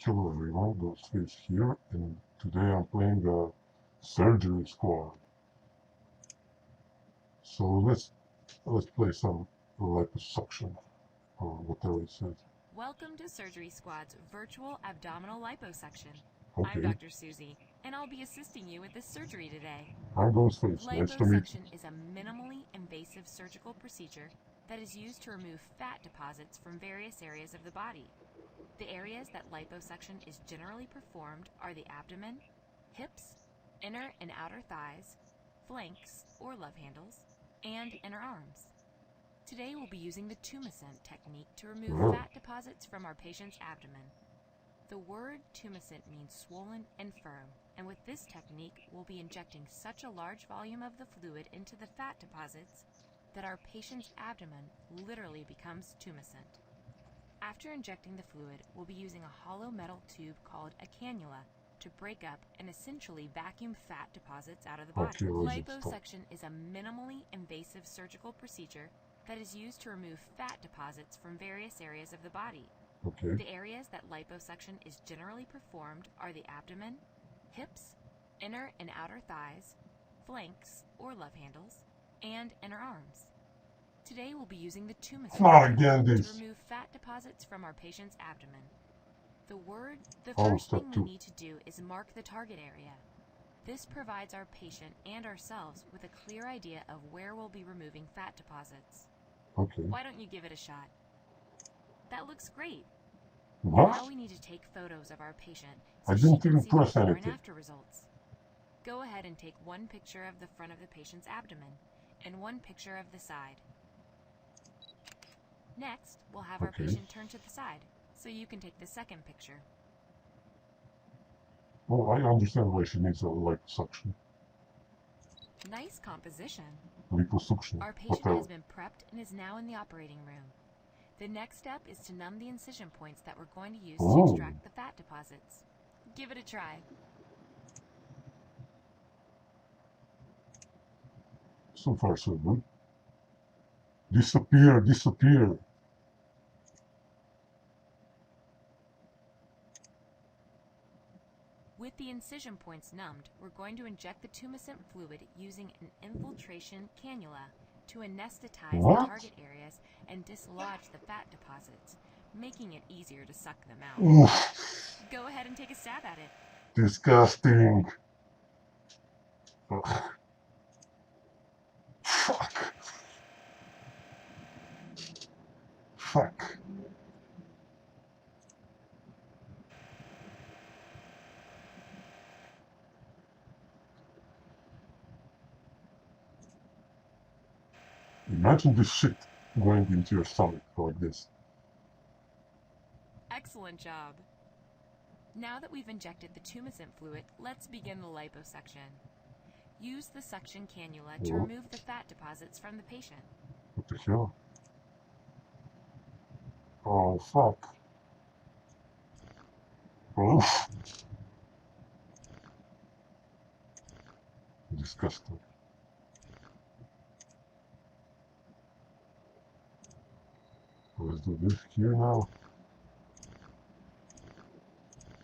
Hello everyone, Ghostface here, and today I'm playing the Surgery Squad. So let's play some liposuction or whatever it says. Welcome to Surgery Squad's virtual abdominal liposuction. I'm Okay, Dr. Susie, and I'll be assisting you with this surgery today. I'm Ghostface. Nice to meet you. Liposuction is a minimally invasive surgical procedure that is used to remove fat deposits from various areas of the body. The areas that liposuction is generally performed are the abdomen, hips, inner and outer thighs, flanks or love handles, and inner arms. Today we'll be using the tumescent technique to remove Oh, fat deposits from our patient's abdomen. The word tumescent means swollen and firm, and with this technique we'll be injecting such a large volume of the fluid into the fat deposits that our patient's abdomen literally becomes tumescent. After injecting the fluid, we'll be using a hollow metal tube called a cannula to break up and essentially vacuum fat deposits out of the body. okay, let's start. Liposuction is a minimally invasive surgical procedure that is used to remove fat deposits from various areas of the body. Okay, The areas that liposuction is generally performed are the abdomen, hips, inner and outer thighs, flanks or love handles, and inner arms. Today we'll be using the tumescent not again technique to this. remove fat deposits from our patient's abdomen. The Oh, first step thing we two. need to do is mark the target area. This provides our patient and ourselves with a clear idea of where we'll be removing fat deposits. Okay, Why don't you give it a shot? That looks great. what? Now we need to take photos of our patient I so she didn't can even see the press before and anything. after results. Go ahead and take one picture of the front of the patient's abdomen and one picture of the side. Next, we'll have our Okay, patient turn to the side so you can take the second picture. well, I understand why she needs a liposuction. Nice composition. Liposuction, Our patient whatever. has been prepped and is now in the operating room. The next step is to numb the incision points that we're going to use to Oh, extract the fat deposits. Give it a try. so far so good. Disappear, disappear. With the incision points numbed, we're going to inject the tumescent fluid using an infiltration cannula to anesthetize the What? target areas and dislodge the fat deposits, making it easier to suck them out. Oof, Go ahead and take a stab at it. disgusting. Ugh, fuck. Fuck. Imagine this shit going into your stomach like this. Excellent job. Now that we've injected the tumescent fluid, let's begin the liposuction. Use the suction cannula to Oh, remove the fat deposits from the patient. what the hell? Oh, fuck. Oh, disgusting. Let's do this here now.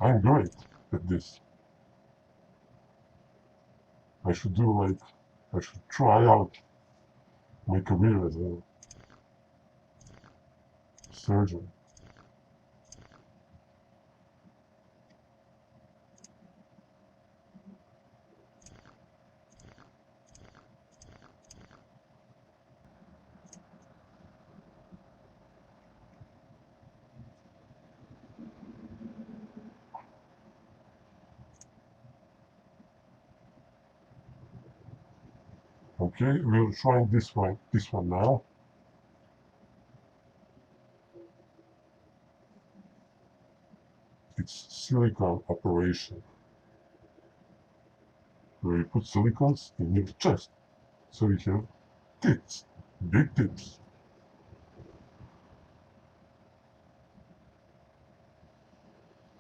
I'm great at this. I should do like, I should try out my career as a surgeon. Okay, we're trying this one now. It's silicone operation, where you put silicones in your chest, so you have tits, big tits.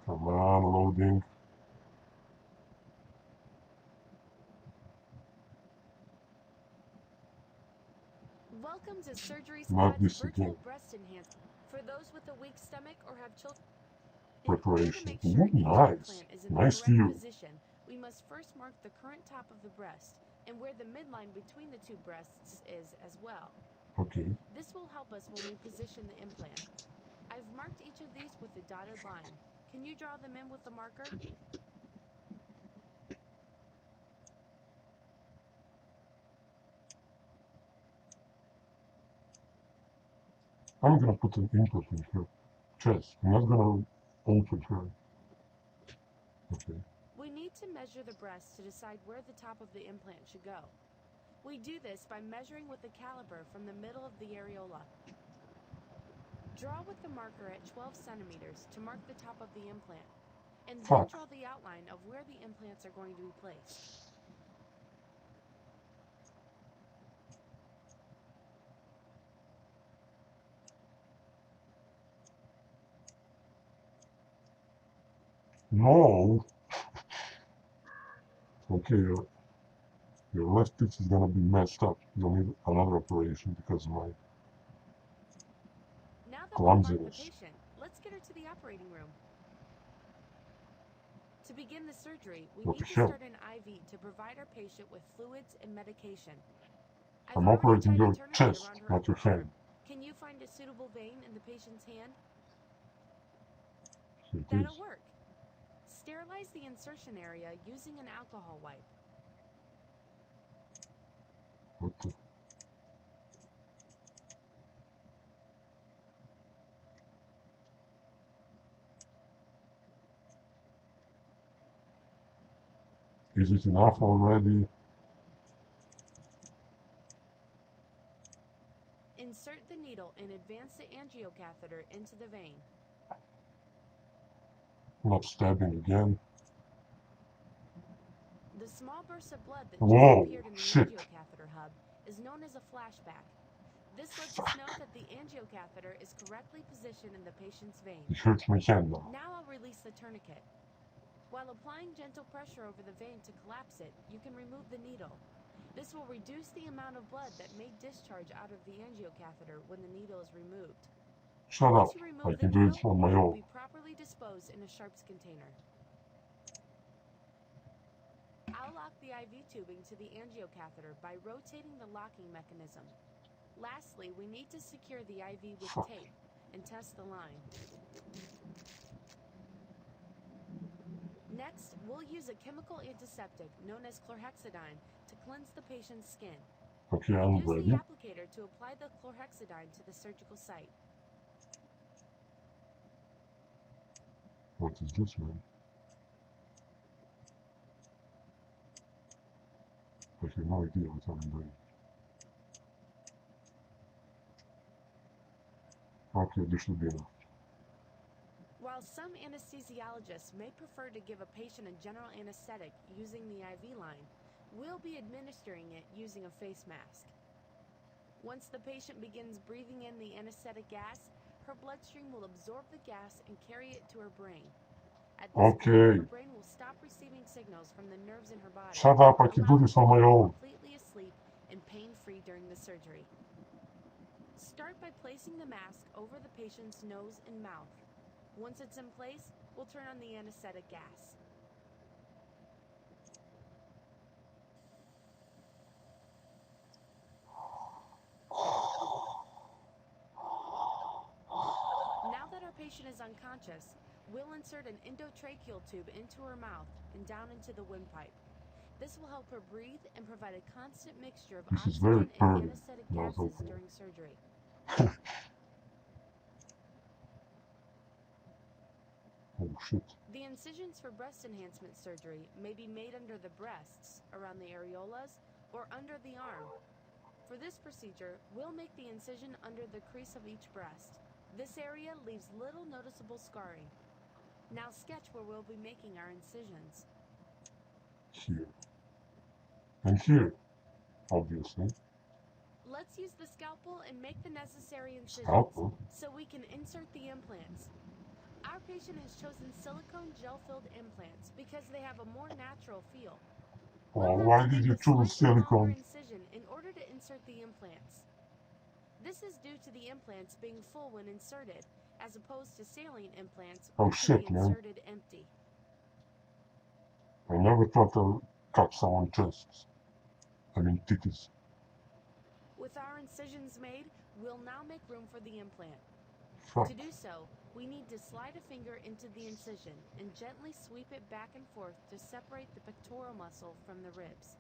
Come on, loading. Welcome to Surgery Not Squad's this virtual again. breast enhancement. For those with a weak stomach or have children. In order to preparation. make sure Ooh, each nice. implant is in Nice the correct view. position, we must first mark the current top of the breast and where the midline between the two breasts is as well. Okay. This will help us when we position the implant. I've marked each of these with a dotted line. Can you draw them in with the marker? I'm gonna put an implant in her chest. I'm not gonna open her. Okay. We need to measure the breast to decide where the top of the implant should go. We do this by measuring with a caliper from the middle of the areola. Draw with the marker at 12 centimeters to mark the top of the implant, and then Fuck. draw the outline of where the implants are going to be placed. No. Okay, your left pitch is gonna be messed up. You'll need another operation because of my Now that we've marked the clumsiness. patient, let's get her to the operating room. To begin the surgery, we What need the to hell? start an IV to provide our patient with fluids and medication. I've I'm already operating tied a your tourniquet chest, around her not your upper hand. arm. Can you find a suitable vein in the patient's hand? Here it That'll is. work. Sterilize the insertion area using an alcohol wipe. What the? Is it enough already? Insert the needle and advance the angiocatheter into the vein. Not stabbing again. The small burst of blood that Whoa, just appeared in the shit. angiocatheter hub is known as a flashback. This lets us know that the angiocatheter is correctly positioned in the patient's vein. It hurts my hand now. Now I'll release the tourniquet. While applying gentle pressure over the vein to collapse it, you can remove the needle. This will reduce the amount of blood that may discharge out of the angiocatheter when the needle is removed. Shut up. Once you I remove the can do needle, it on my it will own. be properly disposed in a sharps container. I'll lock the IV tubing to the angiocatheter by rotating the locking mechanism. Lastly, we need to secure the IV with tape and test the line. Next, we'll use a chemical antiseptic known as chlorhexidine to cleanse the patient's skin. Okay, We'll I'm use the ready. applicator to apply the chlorhexidine to the surgical site. What is this, man? I have no idea what I'm doing. Okay, this should be enough. While some anesthesiologists may prefer to give a patient a general anesthetic using the IV line, we'll be administering it using a face mask. Once the patient begins breathing in the anesthetic gas, her bloodstream will absorb the gas and carry it to her brain. At this point, her brain will stop receiving signals from the nerves in her body. Shut up, I can do allowing this her on to my be own. completely asleep and pain-free during the surgery. Start by placing the mask over the patient's nose and mouth. Once it's in place, we'll turn on the anesthetic gas. Now that our patient is unconscious, we'll insert an endotracheal tube into her mouth and down into the windpipe. This will help her breathe and provide a constant mixture of This is very oxygen and burning. anesthetic No, it's gases okay. during surgery. Oh shit. The incisions for breast enhancement surgery may be made under the breasts, around the areolas, or under the arm. For this procedure, we'll make the incision under the crease of each breast. This area leaves little noticeable scarring. Now sketch where we'll be making our incisions. Here. And here, obviously. Let's use the scalpel and make the necessary incisions Scalpel? so we can insert the implants. Our patient has chosen silicone gel-filled implants because they have a more natural feel. Oh, why did you choose silicone? Incision in order to insert the implants. This is due to the implants being full when inserted as opposed to saline implants, Oh which can shit, be man. inserted empty. I never thought to cut someone's chests. I mean, titties. With our incisions made, we'll now make room for the implant. Fuck. To do so, we need to slide a finger into the incision and gently sweep it back and forth to separate the pectoral muscle from the ribs.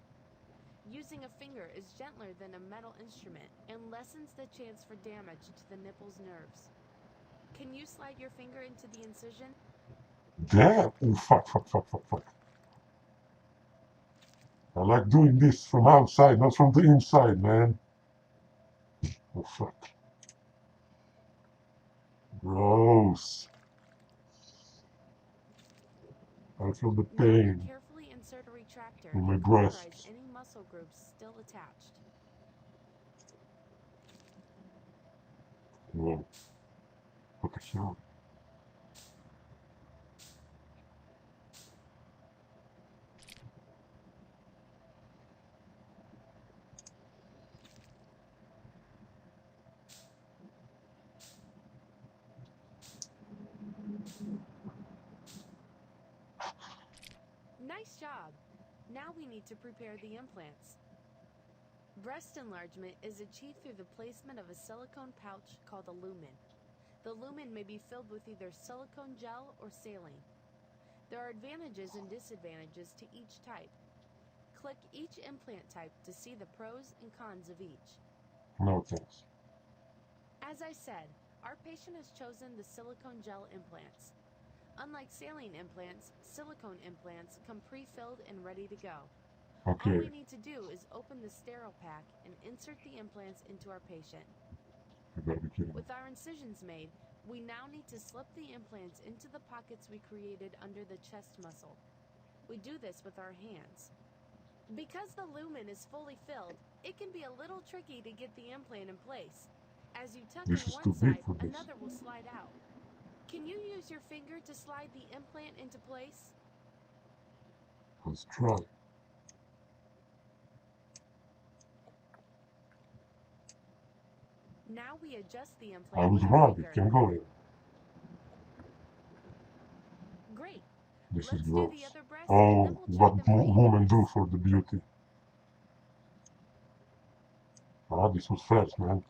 Using a finger is gentler than a metal instrument and lessens the chance for damage to the nipple's nerves. Can you slide your finger into the incision? Damn! Oh fuck. I like doing this from outside, not from the inside, man. Oh fuck. Gross. I feel the Now we pain carefully insert a retractor in my and cauterize breasts. any muscle groups still attached. Whoa. What the hell? Nice job! Now we need to prepare the implants. Breast enlargement is achieved through the placement of a silicone pouch called a lumen. The lumen may be filled with either silicone gel or saline. There are advantages and disadvantages to each type. Click each implant type to see the pros and cons of each. No thanks. As I said, our patient has chosen the silicone gel implants. Unlike saline implants, silicone implants come pre-filled and ready to go. All we Okay. need to do is open the sterile pack and insert the implants into our patient. You gotta be kidding me. With our incisions made, we now need to slip the implants into the pockets we created under the chest muscle. We do this with our hands. Because the lumen is fully filled, it can be a little tricky to get the implant in place. As you tuck This in is one too big side, for this. another will slide out. Can you use your finger to slide the implant into place? Let's try. Now we adjust the I implant was with our wrong. It finger. can go here. Great. This is Let's do gross. the other breast, and Oh, then we'll what check them for women do evenness. for the beauty. Ah, this was fast, man.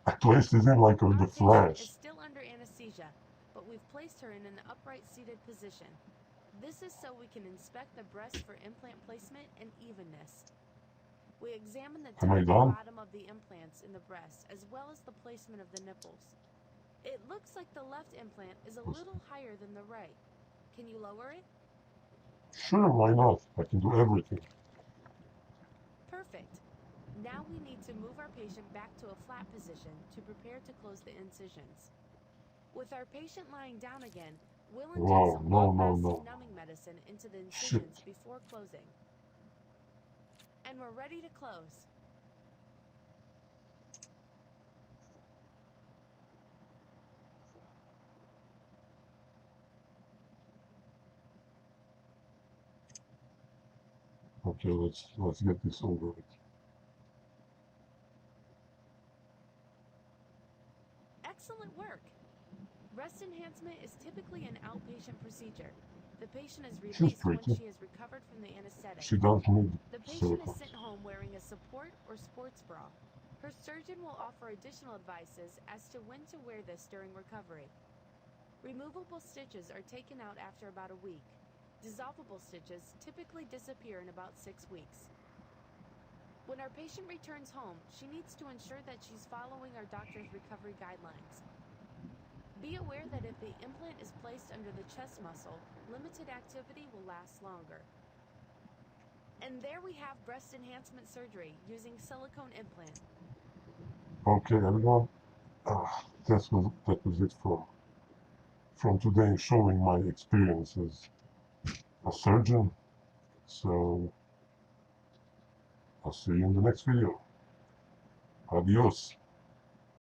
I placed it in like on Our the patient is flash. still under anesthesia, but we've placed her in an upright seated position. This is so we can inspect the breast for implant placement and evenness. We examine the Am I top and done? bottom of the implants in the breast, as well as the placement of the nipples. It looks like the left implant is a little higher than the right. Can you lower it? Sure, why not? I can do everything. Perfect. Now we need to move our patient back to a flat position to prepare to close the incisions. With our patient lying down again, we'll inject Wow, some no. long-lasting numbing medicine into the Shit. incisions before closing. And we're ready to close. Okay, let's get this over with. Excellent work! Breast enhancement is typically an outpatient procedure. The patient is She's released when pretty. she has recovered from the anesthetic. She doesn't need The patient is silicone. sent home wearing a support or sports bra. Her surgeon will offer additional advices as to when to wear this during recovery. Removable stitches are taken out after about a week. Dissolvable stitches typically disappear in about 6 weeks. When our patient returns home, she needs to ensure that she's following our doctor's recovery guidelines. Be aware that if the implant is placed under the chest muscle, limited activity will last longer. And there we have breast enhancement surgery using silicone implant. Okay, everyone. That was it from today, showing my experience as a surgeon. So I'll see you in the next video. Adios.